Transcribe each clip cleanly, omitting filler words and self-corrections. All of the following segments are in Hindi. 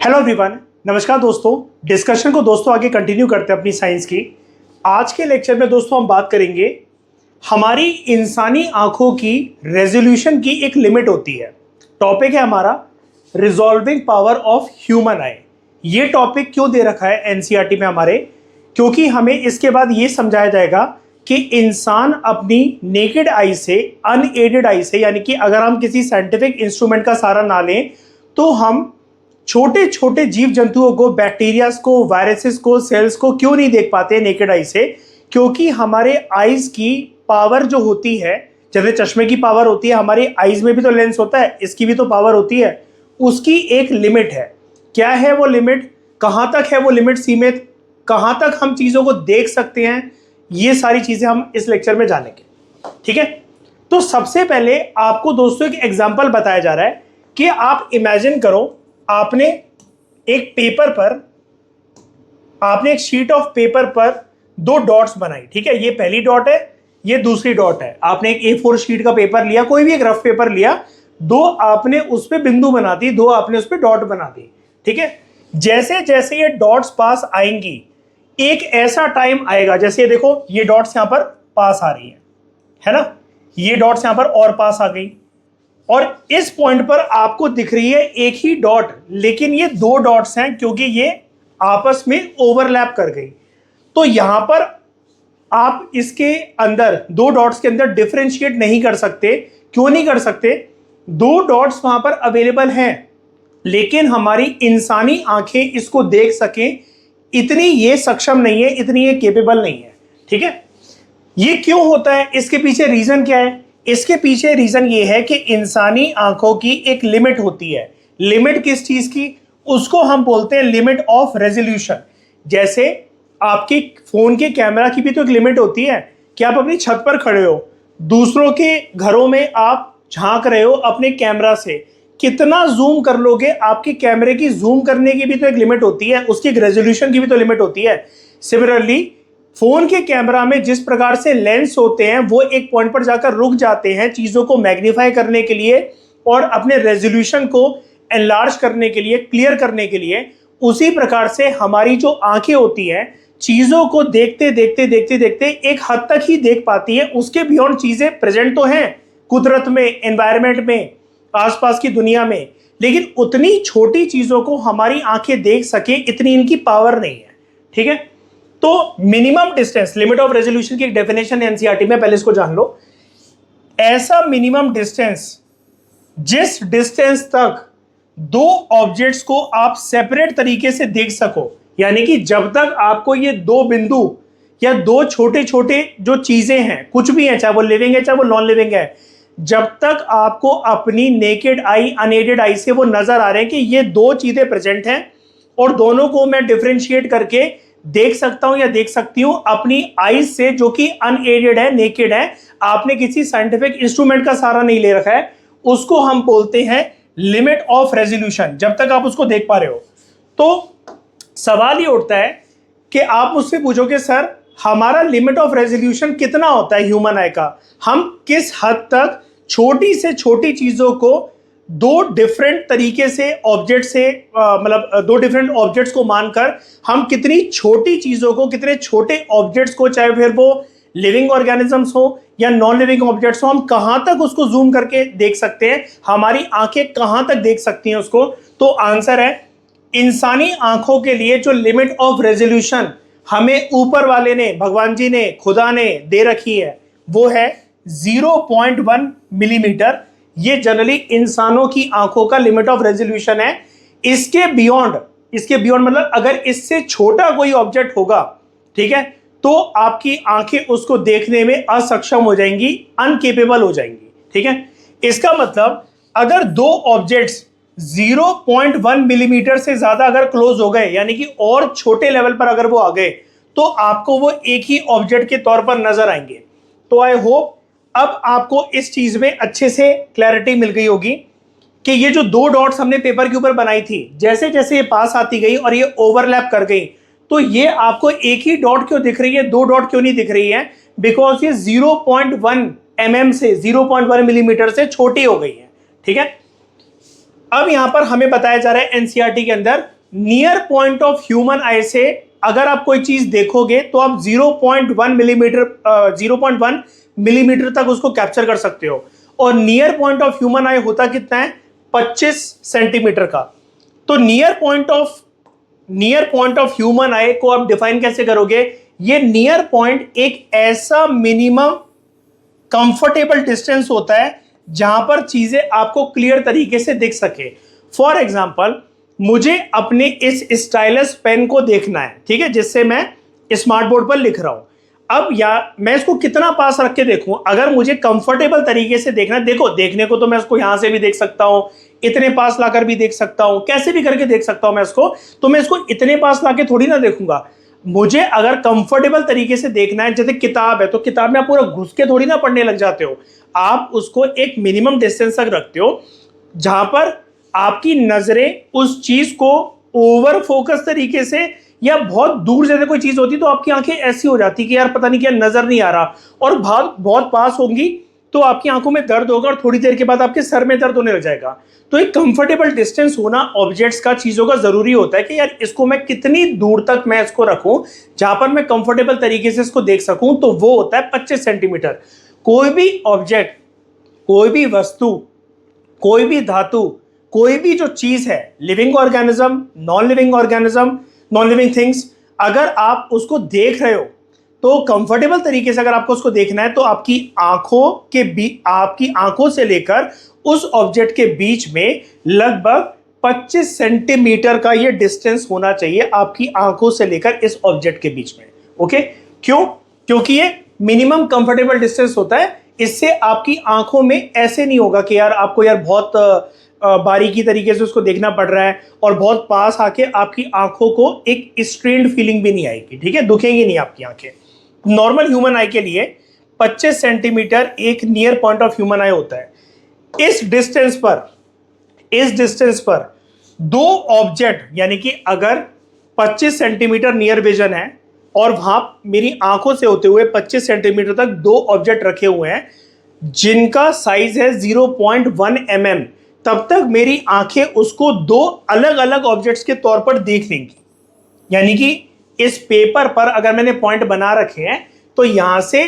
हेलो एवरीवन, नमस्कार दोस्तों। डिस्कशन को दोस्तों आगे कंटिन्यू करते हैं अपनी साइंस की। आज के लेक्चर में दोस्तों हम बात करेंगे हमारी इंसानी आंखों की रेजोल्यूशन की एक लिमिट होती है। टॉपिक है हमारा रिजॉल्विंग पावर ऑफ ह्यूमन आई। ये टॉपिक क्यों दे रखा है एनसीईआरटी में हमारे, क्योंकि हमें इसके बाद ये समझाया जाएगा कि इंसान अपनी नेकेड आई से, अनएडेड आई से, यानी कि अगर हम किसी साइंटिफिक इंस्ट्रूमेंट का सहारा ना लें तो हम छोटे छोटे जीव जंतुओं को, बैक्टीरियाज को, वायरसेस को, सेल्स को क्यों नहीं देख पाते नेकेड आई से। क्योंकि हमारे आईज की पावर जो होती है, जैसे चश्मे की पावर होती है, हमारी आईज में भी तो लेंस होता है, इसकी भी तो पावर होती है। उसकी एक लिमिट है। क्या है वो लिमिट, कहां तक है वो लिमिट सीमित, कहां तक हम चीजों को देख सकते हैं, ये सारी चीजें हम इस लेक्चर में जानेंगे। ठीक है, तो सबसे पहले आपको दोस्तों एक एग्जांपल बताया जा रहा है कि आप इमेजिन करो, आपने एक शीट ऑफ पेपर पर दो डॉट्स बनाई। ठीक है, ये पहली डॉट है, ये दूसरी डॉट है। आपने एक A4 शीट का पेपर लिया, कोई भी एक रफ पेपर लिया, दो आपने उस पे बिंदु बना दी, दो आपने उस पे डॉट बना दी। ठीक है, जैसे जैसे ये डॉट्स पास आएंगी, एक ऐसा टाइम आएगा, जैसे ये देखो, ये डॉट्स यहां पर पास आ रही है ना, ये डॉट्स यहां पर और पास आ गई, और इस पॉइंट पर आपको दिख रही है एक ही डॉट, लेकिन ये दो डॉट्स हैं क्योंकि ये आपस में ओवरलैप कर गई। तो यहां पर आप इसके अंदर, दो डॉट्स के अंदर डिफरेंशिएट नहीं कर सकते। क्यों नहीं कर सकते? दो डॉट्स वहां पर अवेलेबल हैं, लेकिन हमारी इंसानी आंखें इसको देख सकें इतनी ये सक्षम नहीं है, इतनी ये केपेबल नहीं है। ठीक है, ये क्यों होता है, इसके पीछे रीजन क्या है? इसके पीछे रीजन ये है कि इंसानी आंखों की एक लिमिट होती है। लिमिट किस चीज की? उसको हम बोलते हैं लिमिट ऑफ रेजोल्यूशन। जैसे आपके फोन के कैमरा की भी तो एक लिमिट होती है कि आप अपनी छत पर खड़े हो, दूसरों के घरों में आप झांक रहे हो अपने कैमरा से, कितना जूम कर लोगे? आपके कैमरे की जूम करने की भी तो एक लिमिट होती है, उसकी एक रेजोल्यूशन की भी तो लिमिट होती है। सिमिलरली फोन के कैमरा में जिस प्रकार से लेंस होते हैं, वो एक पॉइंट पर जाकर रुक जाते हैं चीजों को मैग्नीफाई करने के लिए और अपने रेजोल्यूशन को एनलार्ज करने के लिए, क्लियर करने के लिए। उसी प्रकार से हमारी जो आंखें होती हैं, चीजों को देखते देखते देखते देखते एक हद तक ही देख पाती है, उसके बियॉन्ड चीजें प्रेजेंट तो हैं कुदरत में, एनवायरमेंट में, आसपास की दुनिया में, लेकिन उतनी छोटी चीजों को हमारी आंखें देख सके इतनी इनकी पावर नहीं है। ठीक है, तो minimum distance, limit of resolution की एक डेफिनेशन है एनसीईआरटी में, पहले इसको जान लो। ऐसा मिनिमम डिस्टेंस जिस डिस्टेंस तक दो ऑब्जेक्ट्स को आप सेपरेट तरीके से देख सको, यानी कि जब तक आपको ये दो बिंदु या दो छोटे छोटे जो चीजें हैं, कुछ भी है, चाहे वो लिविंग है चाहे वो नॉन लिविंग है, जब तक आपको अपनी नेकेड आई, अनएडेड आई से वो नजर आ रहे हैं कि ये दो चीजें प्रेजेंट हैं और दोनों को मैं डिफरेंशिएट करके देख सकता हूं या देख सकती हूं अपनी आईज से, जो कि अनएडेड है, नेकेड है, आपने किसी साइंटिफिक इंस्ट्रूमेंट का सहारा नहीं ले रखा है, उसको हम बोलते हैं लिमिट ऑफ रेजोल्यूशन, जब तक आप उसको देख पा रहे हो। तो सवाल ये उठता है कि आप मुझसे पूछोगे, सर हमारा लिमिट ऑफ रेजोल्यूशन कितना होता है ह्यूमन आई का? हम किस हद तक छोटी से छोटी चीजों को दो डिफरेंट तरीके से ऑब्जेक्ट से, मतलब दो डिफरेंट ऑब्जेक्ट्स को मानकर हम कितनी छोटी चीजों को, कितने छोटे ऑब्जेक्ट्स को, चाहे फिर वो लिविंग ऑर्गेनिजम्स हो या नॉन लिविंग ऑब्जेक्ट्स हो, हम कहां तक उसको जूम करके देख सकते हैं, हमारी आंखें कहां तक देख सकती हैं उसको? तो आंसर है, इंसानी आंखों के लिए जो लिमिट ऑफ रेजोल्यूशन हमें ऊपर वाले ने, भगवान जी ने, खुदा ने दे रखी है, वो है 0.1 मिलीमीटर। ये जनरली इंसानों की आंखों का लिमिट ऑफ रेजोल्यूशन है। इसके बियॉन्ड मतलब अगर इससे छोटा कोई ऑब्जेक्ट होगा, ठीक है, तो आपकी आंखें उसको देखने में असक्षम हो जाएंगी, अनकेपेबल हो जाएंगी। ठीक है, इसका मतलब अगर दो ऑब्जेक्ट्स 0.1 मिलीमीटर से ज्यादा अगर क्लोज हो गए, यानी कि और छोटे लेवल पर अगर वो आ गए, तो आपको वो एक ही ऑब्जेक्ट के तौर पर नजर आएंगे। तो आई होप अब आपको इस चीज में अच्छे से क्लैरिटी मिल गई होगी कि ये जो दो डॉट्स हमने पेपर के ऊपर बनाई थी, जैसे जैसे ये पास आती गई और ये ओवरलैप कर गई, तो ये आपको एक ही डॉट क्यों दिख रही है, दो डॉट क्यों नहीं दिख रही है? बिकॉज ये 0.1 mm से, 0.1 मिलीमीटर से छोटी हो गई है। ठीक है, अब यहां पर हमें बताया जा रहा है एनसीईआरटी के अंदर नियर पॉइंट ऑफ ह्यूमन आई से अगर आप कोई चीज देखोगे तो आप 0.1 मिलीमीटर तक उसको कैप्चर कर सकते हो, और नियर पॉइंट ऑफ ह्यूमन आई होता कितना है, 25 सेंटीमीटर का। तो नियर पॉइंट ऑफ ह्यूमन आई को आप डिफाइन कैसे करोगे? ये नियर पॉइंट एक ऐसा मिनिमम कंफर्टेबल डिस्टेंस होता है जहां पर चीजें आपको क्लियर तरीके से दिख सके। फॉर एग्जाम्पल, मुझे अपने इस स्टाइलस पेन को देखना है, ठीक है, जिससे मैं स्मार्ट बोर्ड पर लिख रहा हूं। अब मैं इसको कितना पास रख के देखूं? अगर मुझे कंफर्टेबल तरीके से देखना है, देखो देखने को तो मैं इसको यहां से भी देख सकता हूं, इतने पास लाकर भी देख सकता हूं, कैसे भी करके देख सकता हूं मैं इसको, तो मैं इसको इतने पास लाके थोड़ी ना देखूंगा। मुझे अगर कंफर्टेबल तरीके से देखना है, जैसे किताब है तो किताब में आप पूरा घुस के थोड़ी ना पढ़ने लग जाते हो, आप उसको एक मिनिमम डिस्टेंस तक रखते हो जहां पर आपकी नजरें उस चीज को ओवर फोकस तरीके से, या बहुत दूर जैसे कोई चीज होती तो आपकी आंखें ऐसी हो जाती कि यार पता नहीं क्या नजर नहीं आ रहा, और बहुत पास होंगी तो आपकी आंखों में दर्द होगा और थोड़ी देर के बाद आपके सर में दर्द होने लग जाएगा। तो एक कंफर्टेबल डिस्टेंस होना ऑब्जेक्ट्स का, चीजों का जरूरी होता है कि यार इसको मैं कितनी दूर तक मैं इसको रखूं जहां पर मैं कंफर्टेबल तरीके से इसको देख सकूं, तो वो होता है 25 सेंटीमीटर। कोई भी ऑब्जेक्ट, कोई भी वस्तु, कोई भी धातु, कोई भी जो चीज है, living organism, non living things, अगर आप उसको देख रहे हो तो कंफर्टेबल तरीके से अगर आपको उसको देखना है तो आपकी आंखों से लेकर उस ऑब्जेक्ट के बीच में लगभग 25 सेंटीमीटर का ये डिस्टेंस होना चाहिए, आपकी आंखों से लेकर इस ऑब्जेक्ट के बीच में। ओके, क्यों? क्योंकि ये मिनिमम कंफर्टेबल डिस्टेंस होता है। इससे आपकी आंखों में ऐसे नहीं होगा कि यार आपको यार बहुत बारीकी तरीके से उसको देखना पड़ रहा है, और बहुत पास आके आपकी आंखों को एक स्ट्रेन्ड फीलिंग भी नहीं आएगी, ठीक है, दुखेंगी नहीं आपकी आंखें। नॉर्मल ह्यूमन आई के लिए 25 सेंटीमीटर एक नियर पॉइंट ऑफ ह्यूमन आई होता है। इस डिस्टेंस पर दो ऑब्जेक्ट, यानी कि अगर 25 सेंटीमीटर नियर विजन है और वहां मेरी आंखों से होते हुए 25 सेंटीमीटर तक दो ऑब्जेक्ट रखे हुए हैं जिनका साइज है 0.1 mm, तब तक मेरी आंखें उसको दो अलग अलग ऑब्जेक्ट्स के तौर पर देख लेंगी। यानी कि इस पेपर पर अगर मैंने पॉइंट बना रखे हैं तो यहां से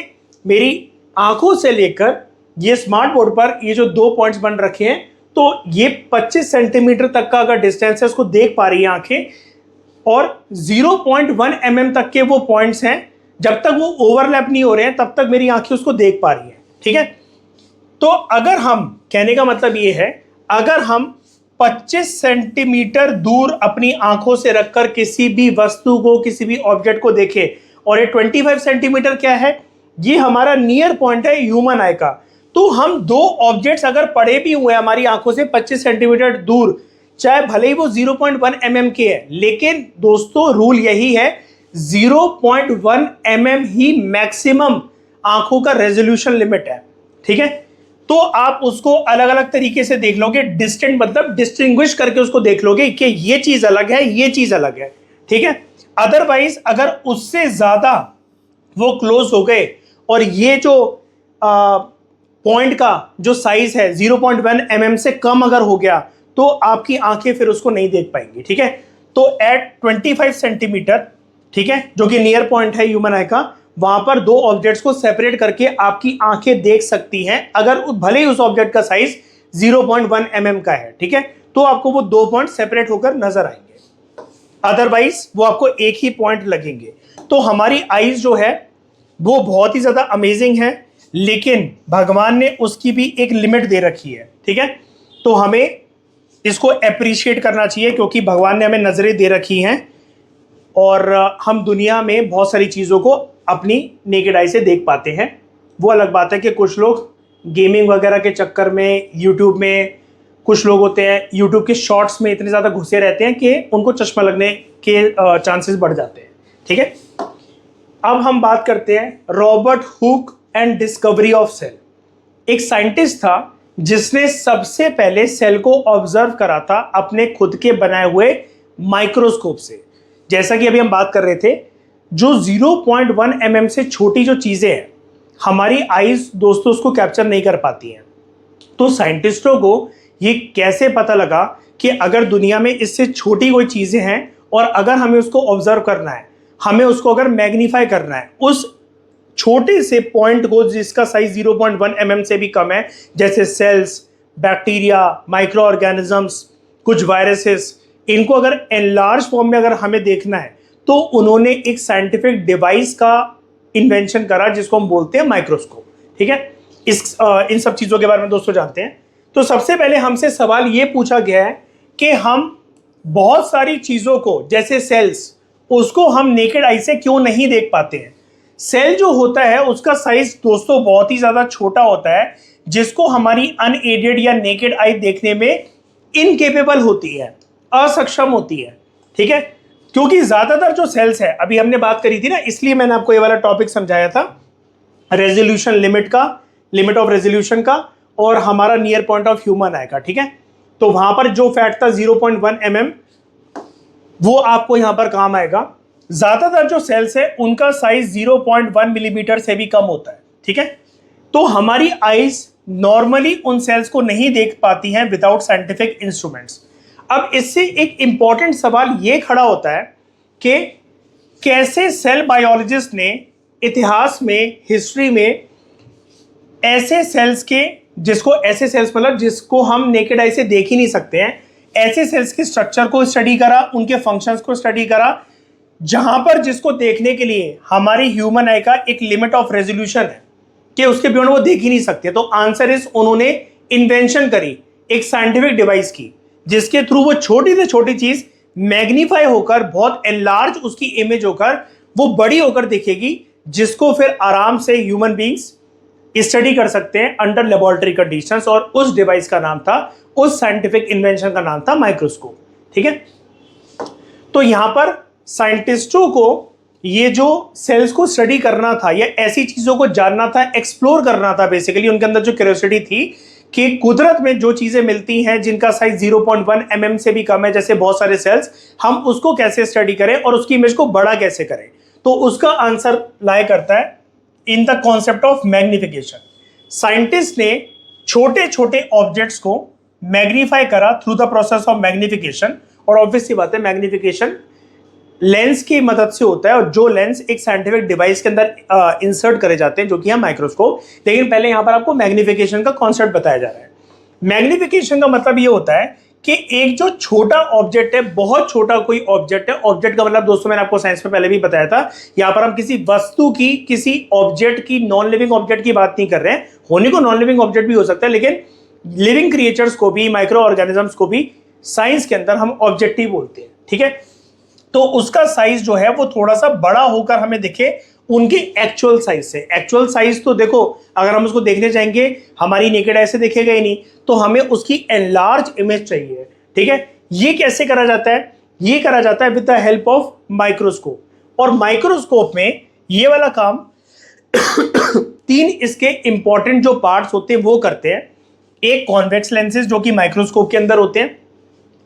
मेरी आंखों से लेकर ये स्मार्ट बोर्ड पर ये जो दो पॉइंट्स बन रखे हैं, तो ये 25 सेंटीमीटर तक का अगर डिस्टेंस है उसको देख पा रही है आंखें, और 0.1 mm तक के वो पॉइंट्स हैं, जब तक वो ओवरलैप नहीं हो रहे हैं तब तक मेरी आंखें उसको देख पा रही हैं, ठीक है। तो अगर हम, कहने का मतलब ये है, अगर हम 25 सेंटीमीटर दूर अपनी आंखों से रखकर किसी भी वस्तु को, किसी भी ऑब्जेक्ट को देखें, और ये 25 सेंटीमीटर क्या है, ये हमारा नियर पॉइंट है ह्यूमन आई का, तो हम दो ऑब्जेक्ट्स अगर पड़े भी हुए हमारी आंखों से 25 सेंटीमीटर दूर, चाहे भले ही वो 0.1 mm के है, लेकिन दोस्तों रूल यही है 0.1 mm ही मैक्सिमम आंखों का रेजोल्यूशन लिमिट है, ठीक है। तो आप उसको अलग अलग तरीके से देख लोगे, डिस्टेंट मतलब डिस्टिंग्विश करके उसको देख लोगे कि ये चीज अलग है, ये चीज अलग है, ठीक है। अदरवाइज अगर उससे ज्यादा वो क्लोज हो गए और ये जो पॉइंट का जो साइज है 0.1 mm से कम अगर हो गया तो आपकी आंखें फिर उसको नहीं देख पाएंगी, ठीक है। तो एट 25 सेंटीमीटर, ठीक है, जो कि नियर पॉइंट है ह्यूमन आई का, वहां पर दो ऑब्जेक्ट्स को सेपरेट करके आपकी आंखें देख सकती हैं, अगर भले ही उस ऑब्जेक्ट का साइज 0.1 mm का है, ठीक है, तो आपको वो दो पॉइंट सेपरेट होकर नजर आएंगे, अदरवाइज वो आपको एक ही पॉइंट लगेंगे। तो हमारी आईज जो है वो बहुत ही ज्यादा अमेजिंग है, लेकिन भगवान ने उसकी भी एक लिमिट दे रखी है, ठीक है। तो हमें इसको अप्रिशिएट करना चाहिए क्योंकि भगवान ने हमें नजरें दे रखी हैं और हम दुनिया में बहुत सारी चीज़ों को अपनी नेकेड आई से देख पाते हैं। वो अलग बात है कि कुछ लोग गेमिंग वगैरह के चक्कर में, यूट्यूब में कुछ लोग होते हैं यूट्यूब के शॉर्ट्स में इतने ज़्यादा घुसे रहते हैं कि उनको चश्मा लगने के चांसेस बढ़ जाते हैं, ठीक है। अब हम बात करते हैं Robert Hooke and discovery of cell. एक साइंटिस्ट था जिसने सबसे पहले सेल को ऑब्जर्व करा था अपने खुद के बनाए हुए माइक्रोस्कोप से। जैसा कि अभी हम बात कर रहे थे, जो 0.1 mm से छोटी जो चीज़ें हैं हमारी आईज दोस्तों उसको कैप्चर नहीं कर पाती हैं। तो साइंटिस्टों को ये कैसे पता लगा कि अगर दुनिया में इससे छोटी कोई चीजें हैं और अगर हमें उसको ऑब्जर्व करना है, हमें उसको अगर मैग्नीफाई करना है, उस छोटे से पॉइंट को जिसका साइज 0.1 mm से भी कम है, जैसे सेल्स, बैक्टीरिया, माइक्रो ऑर्गेनिजम्स, कुछ वायरसेस, इनको अगर एनलार्ज फॉर्म में अगर हमें देखना है तो उन्होंने एक साइंटिफिक डिवाइस का इन्वेंशन करा जिसको हम बोलते हैं माइक्रोस्कोप। ठीक है, इन सब चीजों के बारे में दोस्तों जानते हैं। तो सबसे पहले हमसे सवाल ये पूछा गया है कि हम बहुत सारी चीजों को, जैसे सेल्स, उसको हम नेकेड आई से क्यों नहीं देख पाते हैं। सेल जो होता है उसका साइज दोस्तों बहुत ही ज्यादा छोटा होता है, जिसको हमारी अनएडेड या नेकेड आई देखने में इनकेपेबल होती है, असक्षम होती है। ठीक है, क्योंकि ज्यादातर जो सेल्स है, अभी हमने बात करी थी ना, इसलिए मैंने आपको ये वाला टॉपिक समझाया था, रेजोल्यूशन लिमिट का, लिमिट ऑफ रेजोल्यूशन का, और हमारा नियर पॉइंट ऑफ ह्यूमन आई का। ठीक है, तो वहां पर जो फैक्ट था 0.1 mm, वो आपको यहां पर काम आएगा। ज्यादातर जो सेल्स है उनका साइज 0.1 मिलीमीटर से भी कम होता है। ठीक है, तो हमारी आईज नॉर्मली उन सेल्स को नहीं देख पाती हैं विदाउट साइंटिफिक इंस्ट्रूमेंट्स। अब इससे एक इंपॉर्टेंट सवाल ये खड़ा होता है कि कैसे सेल बायोलॉजिस्ट ने इतिहास में, हिस्ट्री में ऐसे सेल्स के, जिसको ऐसे सेल्स मतलब जिसको हम नेकेड आई से देख ही नहीं सकते हैं, ऐसे सेल्स के स्ट्रक्चर को स्टडी करा, उनके फंक्शंस को स्टडी करा, जहां पर जिसको देखने के लिए हमारी ह्यूमन आई का एक लिमिट ऑफ रेजोल्यूशन है कि उसके बियॉन्ड वो देख ही नहीं सकते। तो आंसर इज, उन्होंने इन्वेंशन करी एक साइंटिफिक डिवाइस की, जिसके थ्रू वो छोटी से छोटी चीज मैग्नीफाई होकर, बहुत एनलार्ज उसकी इमेज होकर, वो बड़ी होकर दिखेगी, जिसको फिर आराम से ह्यूमन बींग्स स्टडी कर सकते हैं अंडर लेबोरेटरी कंडीशंस। और उस डिवाइस का नाम था, उस साइंटिफिक इन्वेंशन का नाम था माइक्रोस्कोप। ठीक है, तो यहां पर साइंटिस्टों को ये जो सेल्स को स्टडी करना था या ऐसी चीजों को जानना था, एक्सप्लोर करना था, बेसिकली उनके अंदर जो क्यूरियोसिटी थी कि कुदरत में जो चीजें मिलती हैं जिनका साइज 0.1 mm से भी कम है, जैसे बहुत सारे सेल्स, हम उसको कैसे स्टडी करें और उसकी इमेज को बड़ा कैसे करें। तो उसका आंसर लाया करता है in the concept of magnification. Scientist ने छोटे छोटे ऑब्जेक्ट्स को मैग्नीफाई करा through the process of magnification. और ऑब्वियस सी बात है, मैग्निफिकेशन लेंस की मदद से होता है, और जो लेंस एक साइंटिफिक डिवाइस के अंदर इंसर्ट करे जाते हैं, जो कि है माइक्रोस्कोप। लेकिन पहले यहां पर आपको मैग्निफिकेशन का कॉन्सेप्ट बताया जा रहा है। मैग्निफिकेशन का मतलब ये होता है कि एक जो छोटा ऑब्जेक्ट है, बहुत छोटा कोई ऑब्जेक्ट है, ऑब्जेक्ट का मतलब दोस्तों मैंने आपको साइंस में पहले भी बताया था, यहां पर हम किसी वस्तु की, किसी ऑब्जेक्ट की, नॉन लिविंग ऑब्जेक्ट की बात नहीं कर रहे हैं। होने को नॉन लिविंग ऑब्जेक्ट भी हो सकता है, लेकिन लिविंग क्रिएचर्स को भी, माइक्रो ऑर्गेनिजम्स को भी साइंस के अंदर हम ऑब्जेक्ट ही बोलते हैं। ठीक है, तो उसका साइज जो है वो थोड़ा सा बड़ा होकर हमें दिखे उनके एक्चुअल साइज से। एक्चुअल साइज तो देखो, अगर हम उसको देखने जाएंगे हमारी नेकेड आई से देखेगा ही नहीं, तो हमें उसकी एनलार्ज इमेज चाहिए। ठीक है, ये कैसे करा जाता है? ये करा जाता है with the help of microscope. और माइक्रोस्कोप में ये वाला काम 3 इसके इंपॉर्टेंट जो पार्ट्स होते हैं वो करते हैं। एक कॉन्वेक्स लेंसेज जो कि माइक्रोस्कोप के अंदर होते हैं,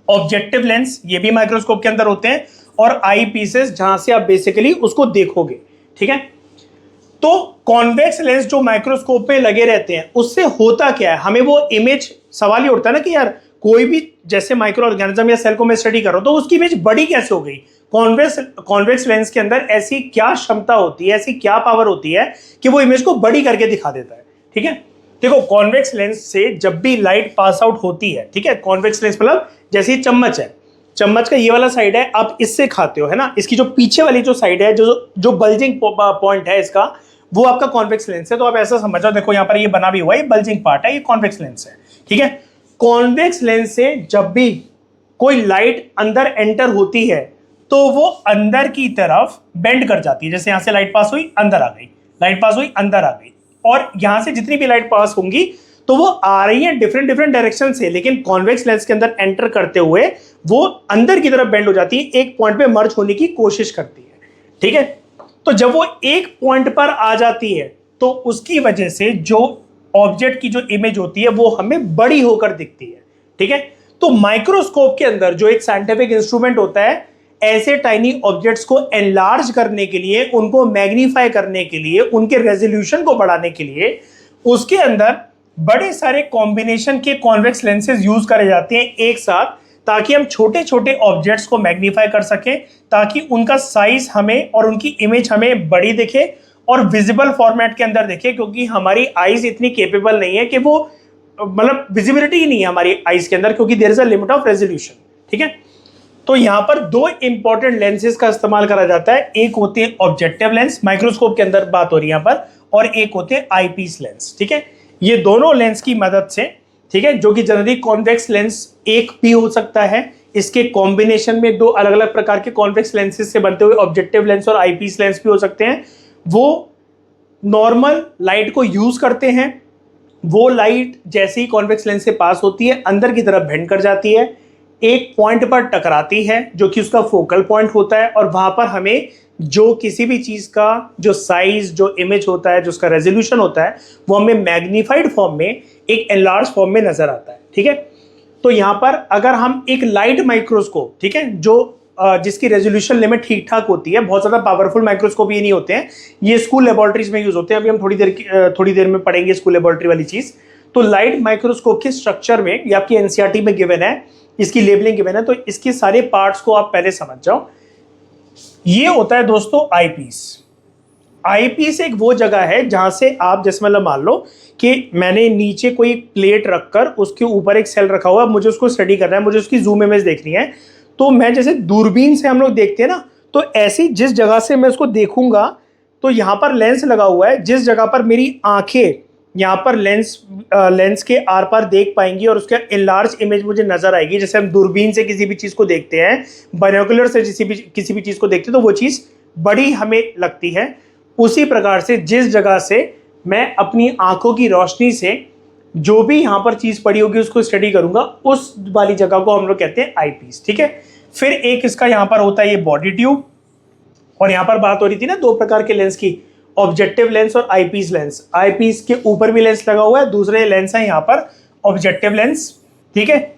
ऑब्जेक्टिव लेंस ये भी माइक्रोस्कोप के अंदर होते हैं, और आई पीसेस जहां से आप बेसिकली उसको देखोगे। ठीक है, तो कॉन्वेक्स लेंस जो माइक्रोस्कोप में लगे रहते हैं, उससे होता क्या है, हमें वो इमेज, सवाल ये उठता है ना कि यार कोई भी जैसे माइक्रो ऑर्गेनिज्म या सेल को मैं स्टडी कर रहा हूं तो उसकी इमेज बड़ी कैसे हो गई। कॉन्वेक्स लेंस के अंदर ऐसी क्या क्षमता होती है, ऐसी क्या पावर होती है कि वो इमेज को बड़ी करके दिखा देता है। ठीक है, देखो कॉन्वेक्स लेंस से जब भी लाइट पास आउट होती है, ठीक है, कॉन्वेक्स लेंस मतलब जैसे ये चम्मच है, चम्मच का ये वाला साइड है, आप इससे खाते हो, है ना, इसकी जो पीछे वाली जो साइड है, जो बल्जिंग पॉइंट है इसका, वो आपका कॉन्वेक्स लेंस है। तो आप ऐसा समझो, देखो यहाँ पर ये बना भी हुआ है, ये बल्जिंग पार्ट है, ये कॉन्वेक्स लेंस है। ठीक है, कॉन्वेक्स लेंस से जब भी कोई लाइट अंदर एंटर होती है तो वो अंदर की तरफ बेंड कर जाती है। जैसे यहां से लाइट पास हुई, अंदर आ गई, लाइट पास हुई, अंदर आ गई, और यहां से जितनी भी लाइट पास होंगी तो वो आ रही है डिफरेंट डायरेक्शन से, लेकिन कॉन्वेक्स लेंस के अंदर एंटर करते हुए वो अंदर की तरफ बेंड हो जाती है, एक पॉइंट पे मर्ज होने की कोशिश करती है। ठीक है, तो जब वो एक पॉइंट पर आ जाती है तो उसकी वजह से जो ऑब्जेक्ट की जो इमेज होती है वो हमें बड़ी होकर दिखती है। ठीक है, तो माइक्रोस्कोप के अंदर जो एक साइंटिफिक इंस्ट्रूमेंट होता है, ऐसे टाइनी ऑब्जेक्ट्स को एनलार्ज करने के लिए, उनको मैग्नीफाई करने के लिए, उनके रेजोल्यूशन को बढ़ाने के लिए, उसके अंदर बड़े सारे कॉम्बिनेशन के कॉन्वेक्स लेंसेज यूज करे जाते हैं एक साथ, ताकि हम छोटे छोटे ऑब्जेक्ट्स को मैग्नीफाई कर सकें, ताकि उनका साइज हमें और उनकी इमेज हमें बड़ी दिखे और विजिबल फॉर्मेट के अंदर दिखे, क्योंकि हमारी आईज इतनी केपेबल नहीं है कि वो मतलब विजिबिलिटी ही नहीं है हमारी आईज के अंदर, क्योंकि there is a limit of resolution. ठीक है, तो यहां पर दो इंपॉर्टेंट लेंसेज का इस्तेमाल करा जाता है। एक होते हैं ऑब्जेक्टिव लेंस, माइक्रोस्कोप के अंदर बात हो रही है यहां पर, और एक होते हैं आईपीस लेंस। ठीक है, ये दोनों लेंस की मदद से, ठीक है, जो कि जनरली कॉन्वेक्स लेंस एक भी हो सकता है, इसके कॉम्बिनेशन में दो अलग अलग प्रकार के कॉन्वेक्स लेंसेज से बनते हुए ऑब्जेक्टिव लेंस और आईपीस लेंस भी हो सकते हैं। वो नॉर्मल लाइट को यूज करते हैं, वो लाइट जैसे ही कॉन्वेक्स लेंस से पास होती है अंदर की तरफ बेंड कर जाती है, एक पॉइंट पर टकराती है जो कि उसका फोकल पॉइंट होता है, और वहां पर हमें जो किसी भी चीज का जो साइज, जो इमेज होता है, जो उसका रेजोल्यूशन होता है, वो हमें मैग्नीफाइड फॉर्म में, एक एनलार्ज फॉर्म में नजर आता है। ठीक है, तो यहां पर अगर हम एक लाइट माइक्रोस्कोप, ठीक है, जो जिसकी रेजोल्यूशन लिमिट ठीक ठाक होती है, बहुत ज्यादा पावरफुल माइक्रोस्कोप ये नहीं होते हैं, ये स्कूल लेबोरेटरीज में यूज होते हैं, अभी हम थोड़ी देर में पढ़ेंगे स्कूल लेबोरेटरी वाली चीज। तो लाइट माइक्रोस्कोप के स्ट्रक्चर में, ये आपकी एनसीईआरटी में गिवन है, इसकी लेबलिंग गिवन है, तो इसके सारे पार्ट्स को आप पहले समझ जाओ। ये होता है दोस्तों आईपीस। आईपीस एक वो जगह है जहां से आप, जैसे मतलब मान लो कि मैंने नीचे कोई प्लेट रखकर उसके ऊपर एक सेल रखा हुआ है, मुझे उसको स्टडी करना है, मुझे उसकी जूम इमेज देखनी है, तो मैं जैसे दूरबीन से हम लोग देखते हैं ना, तो ऐसी जिस जगह से मैं उसको देखूंगा, तो यहां पर लेंस लगा हुआ है, जिस जगह पर मेरी आंखें यहाँ पर लेंस के आर पार देख पाएंगी और उसका इनलार्ज इमेज मुझे नजर आएगी, जैसे हम दूरबीन से किसी भी चीज को देखते हैं, बाइनोकुलर से किसी भी चीज को देखते हैं, तो वो चीज बड़ी हमें लगती है। उसी प्रकार से जिस जगह से मैं अपनी आंखों की रोशनी से जो भी यहाँ पर चीज पड़ी होगी उसको स्टडी करूंगा, उस वाली जगह को हम लोग कहते हैं आईपीस। ठीक है, फिर एक इसका यहाँ पर होता है ये बॉडी ट्यूब, और यहाँ पर बात हो रही थी ना दो प्रकार के लेंस की, ऑब्जेक्टिव लेंस और आईपीस लेंस। आईपीस के ऊपर भी लेंस लगा हुआ है, दूसरे लेंस है यहाँ पर ऑब्जेक्टिव लेंस। ठीक है,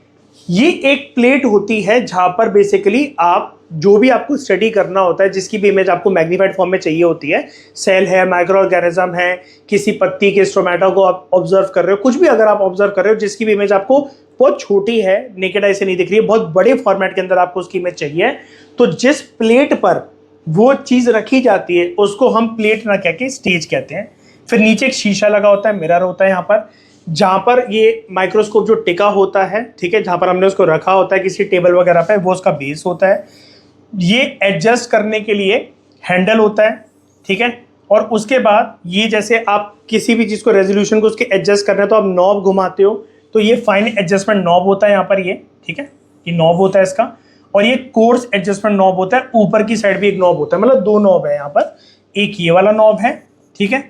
ये एक प्लेट होती है जहां पर बेसिकली आप जो भी आपको स्टडी करना होता है, जिसकी भी इमेज आपको मैग्नीफाइड फॉर्म में चाहिए होती है, सेल है, माइक्रो ऑर्गेनिज्म है, किसी पत्ती के स्टोमेटा को आप ऑब्जर्व कर रहे हो, कुछ भी अगर आप ऑब्जर्व कर रहे हो जिसकी भी इमेज आपको बहुत छोटी है, नेकेड आई से नहीं दिख रही है, बहुत बड़े फॉर्मेट के अंदर आपको उसकी इमेज चाहिए, तो जिस प्लेट पर वो चीज रखी जाती है उसको हम प्लेट ना कह के स्टेज कहते हैं। फिर नीचे एक शीशा लगा होता है, मिरर होता है यहाँ पर, जहां पर ये माइक्रोस्कोप जो टिका होता है, ठीक है, जहां पर हमने उसको रखा होता है किसी टेबल वगैरह पे, वो उसका बेस होता है। ये एडजस्ट करने के लिए हैंडल होता है, ठीक है, और उसके बाद ये जैसे आप किसी भी चीज को, रेजोल्यूशन को उसके एडजस्ट करना है तो आप नॉब घुमाते हो, तो ये फाइन एडजस्टमेंट नॉब होता है यहाँ पर, ये ठीक है, ये नॉब होता है इसका, और ये कोर्स एडजस्टमेंट नॉब होता है, ऊपर की साइड भी एक नॉब होता है, मतलब दो नॉब है यहाँ पर, एक ये वाला नॉब है, ठीक है,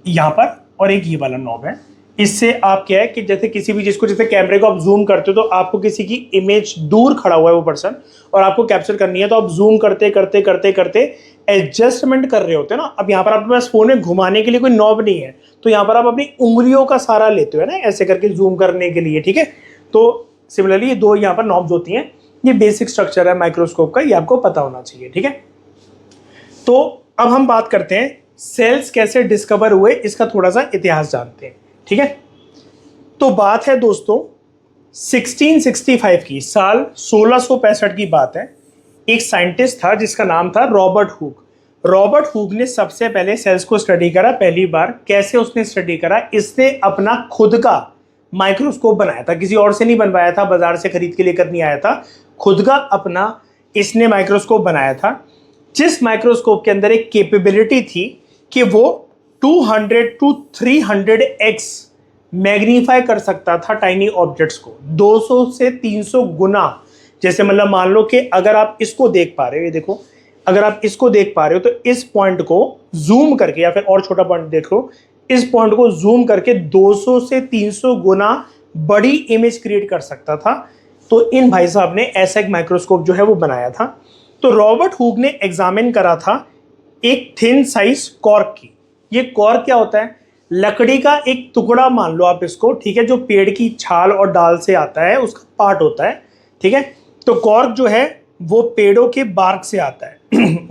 यहाँ पर, और एक ये वाला नॉब है। इससे आप क्या है कि जैसे किसी भी चीज को, जैसे कैमरे को आप जूम करते हो तो आपको किसी की इमेज, दूर खड़ा हुआ है वो पर्सन और आपको कैप्चर करनी है, तो आप जूम करते करते करते करते एडजस्टमेंट कर रहे होते हैं ना। अब यहाँ पर आपके पास फोन में घुमाने के लिए कोई नॉब नहीं है, तो यहाँ पर आप अपनी उंगलियों का सहारा लेते हो ना, ऐसे करके जूम करने के लिए, ठीक है। तो सिमिलरली ये दो यहाँ पर नॉब्स होती हैं। ये बेसिक स्ट्रक्चर है माइक्रोस्कोप का, ये आपको पता होना चाहिए, ठीक है। तो अब हम बात करते हैं सेल्स कैसे डिस्कवर हुए, इसका थोड़ा सा इतिहास जानते हैं, ठीक है। तो बात है दोस्तों 1665 की, साल 1665 की बात है। एक साइंटिस्ट था जिसका नाम था रॉबर्ट हुक। रॉबर्ट हुक ने सबसे पहले सेल्स को स्टडी करा पहली बार। कैसे उसने स्टडी करा? इसने अपना खुद का माइक्रोस्कोप बनाया था, किसी और से नहीं बनवाया था, बाजार से खरीद के लेकर नहीं आया था, खुद का अपना इसने माइक्रोस्कोप बनाया था, जिस माइक्रोस्कोप के अंदर एक कैपेबिलिटी थी कि वो 200 to 300x मैग्नीफाई कर सकता था टाइनी ऑब्जेक्ट्स को, 200 से 300 गुना। जैसे मतलब मान लो कि अगर आप इसको देख पा रहे हो, ये देखो, अगर आप इसको देख पा रहे हो तो इस पॉइंट को जूम करके, या फिर और छोटा पॉइंट देखो, इस पॉइंट को जूम करके 200 से 300 गुना बड़ी इमेज क्रिएट कर सकता था। तो इन भाई साहब ने ऐसा एक माइक्रोस्कोप जो है वो बनाया था। तो रॉबर्ट हुक ने एग्जामिन करा था एक थिन साइज कॉर्क की। ये कॉर्क क्या होता है? लकड़ी का एक टुकड़ा मान लो आप इसको, ठीक है, जो पेड़ की छाल और डाल से आता है, उसका पार्ट होता है, ठीक है। तो कॉर्क जो है वो पेड़ों के बार्क से आता है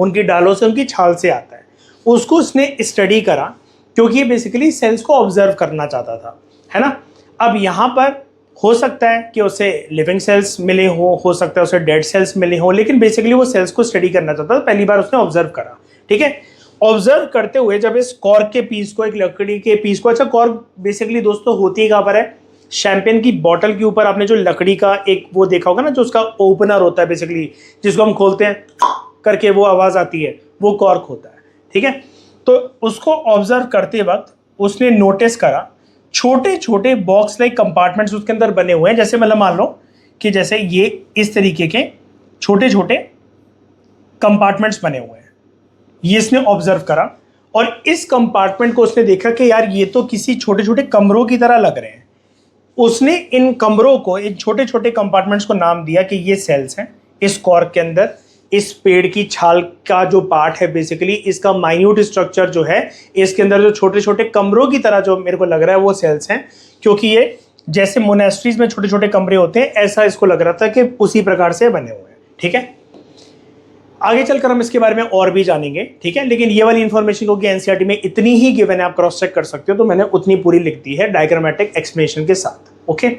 उनकी डालों से, उनकी छाल से आता है। उसको उसने स्टडी करा क्योंकि ये बेसिकली सेल्स को ऑब्जर्व करना चाहता था, है ना। अब यहाँ पर हो सकता है कि उसे लिविंग सेल्स मिले हो सकता है उसे डेड सेल्स मिले हो, लेकिन बेसिकली वो सेल्स को स्टडी करना चाहता था। पहली बार उसने ऑब्जर्व करा, ठीक है। ऑब्जर्व करते हुए जब इस कॉर्क के पीस को, एक लकड़ी के पीस को, अच्छा कॉर्क बेसिकली दोस्तों होती है कहाँ पर है, शैंपेन की बॉटल के ऊपर आपने जो लकड़ी का एक वो देखा होगा ना, जो उसका ओपनर होता है बेसिकली, जिसको हम खोलते हैं करके वो आवाज आती है, वो कॉर्क होता है, ठीक है। तो उसको ऑब्जर्व करते वक्त उसने नोटिस करा छोटे छोटे बॉक्स लाइक कंपार्टमेंट्स उसके अंदर बने हुए हैं। जैसे मतलब मान लो कि जैसे ये इस तरीके के छोटे छोटे कंपार्टमेंट्स बने हुए हैं, ये इसने ऑब्जर्व करा। और इस कंपार्टमेंट को उसने देखा कि यार ये तो किसी छोटे छोटे कमरों की तरह लग रहे हैं। उसने इन कमरों को, इन छोटे छोटे कंपार्टमेंट्स को नाम दिया कि ये सेल्स हैं। इस कॉर्क के अंदर इस पेड़ की छाल का जो पार्ट है बेसिकली, इसका माइन्यूट स्ट्रक्चर जो है, इसके अंदर जो छोटे छोटे कमरों की तरह जो मेरे को लग रहा है वो सेल्स हैं, क्योंकि ये जैसे मोनेस्ट्रीज में छोटे छोटे कमरे होते हैं ऐसा इसको लग रहा था कि उसी प्रकार से बने हुए हैं, ठीक है। आगे चलकर हम इसके बारे में और भी जानेंगे, ठीक है। लेकिन ये वाली इंफॉर्मेशन क्योंकि एनसीईआरटी में इतनी ही गिवन है, आप क्रॉस चेक कर सकते हो, तो मैंने उतनी पूरी लिख दी है डायग्रामेटिक एक्सप्लेनेशन के साथ, ओके।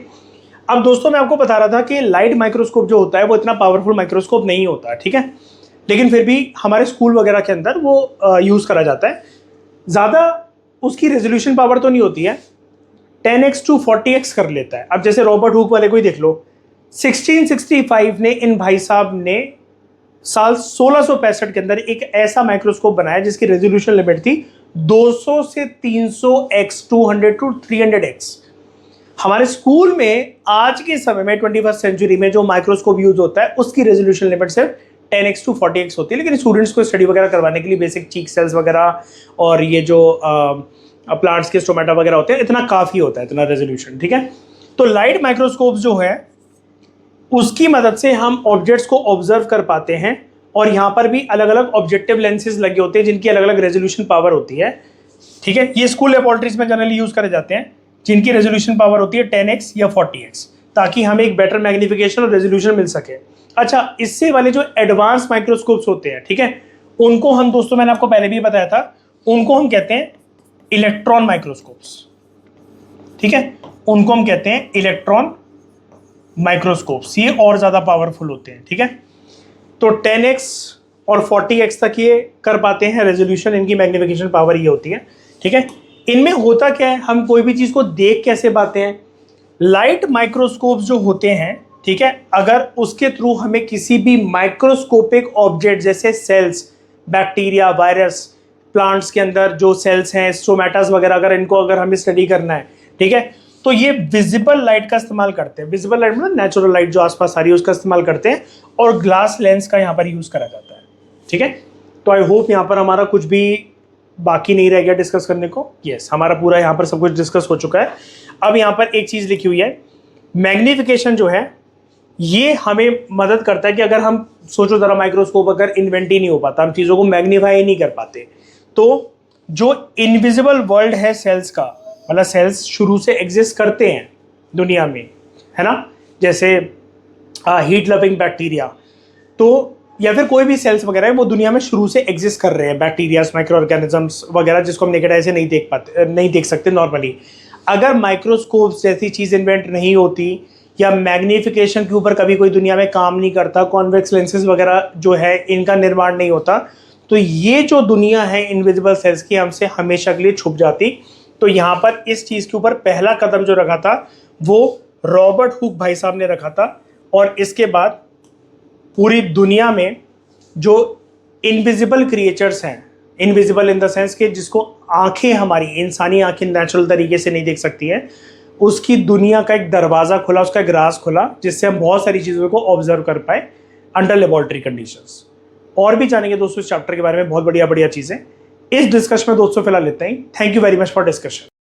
अब दोस्तों मैं आपको बता रहा था कि लाइट माइक्रोस्कोप जो होता है वो इतना पावरफुल माइक्रोस्कोप नहीं होता, ठीक है, लेकिन फिर भी हमारे स्कूल वगैरह के अंदर वो यूज़ करा जाता है। ज़्यादा उसकी रेजोल्यूशन पावर तो नहीं होती है, 10x to 40x कर लेता है। अब जैसे रॉबर्ट हुक वाले को ही देख लो, 1665 ने इन भाई साहब ने साल 1665 के अंदर एक ऐसा माइक्रोस्कोप बनाया जिसकी रेजोल्यूशन लिमिट थी 200 से 300x, 200 to 300x। हमारे स्कूल में आज के समय में 21st सेंचुरी में जो माइक्रोस्कोप यूज होता है उसकी रेजोल्यूशन लिमिट सिर्फ 10x to 40x होती है। लेकिन स्टूडेंट्स को स्टडी वगैरह करवाने के लिए बेसिक चीक सेल्स वगैरह और ये जो प्लांट्स के स्टोमेटा वगैरह होते हैं, इतना काफ़ी होता है, इतना रेजोल्यूशन, ठीक है। तो लाइट माइक्रोस्कोप जो है उसकी मदद से हम ऑब्जेक्ट्स को ऑब्जर्व कर पाते हैं। और यहाँ पर भी अलग अलग ऑब्जेक्टिव लेंसेज लगे होते हैं जिनकी अलग अलग रेजोल्यूशन पावर होती है, ठीक है। ये स्कूल लेबोरेटरीज में जनरली यूज करे जाते हैं जिनकी रेजोल्यूशन पावर होती है 10x या 40x, ताकि हमें एक बेटर मैग्निफिकेशन और रेजोल्यूशन मिल सके। अच्छा, इससे वाले जो एडवांस माइक्रोस्कोप्स होते हैं, ठीक है, उनको हम दोस्तों, मैंने आपको पहले भी बताया था, उनको हम कहते हैं इलेक्ट्रॉन माइक्रोस्कोप्स, ठीक है, उनको हम कहते हैं इलेक्ट्रॉन माइक्रोस्कोप्स। ये और ज़्यादा पावरफुल होते हैं, ठीक है। तो 10x और 40x तक ये कर पाते हैं रेजोल्यूशन, इनकी मैग्निफिकेशन पावर ये होती है, ठीक है। इनमें होता क्या है, हम कोई भी चीज़ को देख कैसे पाते हैं, लाइट माइक्रोस्कोप्स जो होते हैं, ठीक है, अगर उसके थ्रू हमें किसी भी माइक्रोस्कोपिक ऑब्जेक्ट जैसे सेल्स, बैक्टीरिया, वायरस, प्लांट्स के अंदर जो सेल्स हैं, स्टोमेटास वगैरह, अगर इनको अगर हमें स्टडी करना है, ठीक है, तो ये विजिबल लाइट का इस्तेमाल करते हैं। विजिबल लाइट मतलब नेचुरल लाइट जो आसपास आ रही है उसका इस्तेमाल करते हैं, और ग्लास लेंस का यहाँ पर यूज़ करा जाता है, ठीक है। तो आई होप यहाँ पर हमारा कुछ भी बाकी नहीं रह गया डिस्कस करने को। यस, हमारा पूरा यहाँ पर सब कुछ डिस्कस हो चुका है। अब यहाँ पर एक चीज़ लिखी हुई है, मैग्निफिकेशन जो है ये हमें मदद करता है कि अगर हम सोचो ज़रा, माइक्रोस्कोप अगर इन्वेंट ही नहीं हो पाता, हम चीज़ों को मैग्नीफाई नहीं कर पाते, तो जो इनविजिबल वर्ल्ड है सेल्स का, मतलब सेल्स शुरू से एग्जिस्ट करते हैं दुनिया में, है ना, जैसे हीट लविंग बैक्टीरिया, तो या फिर कोई भी सेल्स वगैरह है वो दुनिया में शुरू से एग्जिस्ट कर रहे हैं, बैक्टीरियाज, माइक्रो ऑर्गेनिजम्स वगैरह, जिसको हम नेकेड आई से नहीं देख सकते नॉर्मली। अगर माइक्रोस्कोप्स जैसी चीज़ इन्वेंट नहीं होती या मैग्नीफिकेशन के ऊपर कभी कोई दुनिया में काम नहीं करता, कॉन्वेक्स लेंसेज वगैरह जो है इनका निर्माण नहीं होता, तो ये जो दुनिया है इनविजिबल सेल्स की हमसे हमेशा के लिए छुप जाती। तो यहाँ पर इस चीज़ के ऊपर पहला कदम जो रखा था वो रॉबर्ट हुक भाई साहब ने रखा था, और इसके बाद पूरी दुनिया में जो इनविजिबल क्रिएचर्स हैं, इनविजिबल इन द सेंस कि जिसको आंखें, हमारी इंसानी आंखें नेचुरल तरीके से नहीं देख सकती हैं, उसकी दुनिया का एक दरवाज़ा खुला, उसका एक राज खुला, जिससे हम बहुत सारी चीज़ों को ऑब्जर्व कर पाए अंडर लेबोरेटरी कंडीशंस। और भी जानेंगे दोस्तों इस चैप्टर के बारे में, बहुत बढ़िया बढ़िया चीज़ें। इस डिस्कशन में दोस्तों फिलहाल लेते हैं। Thank you very much for discussion.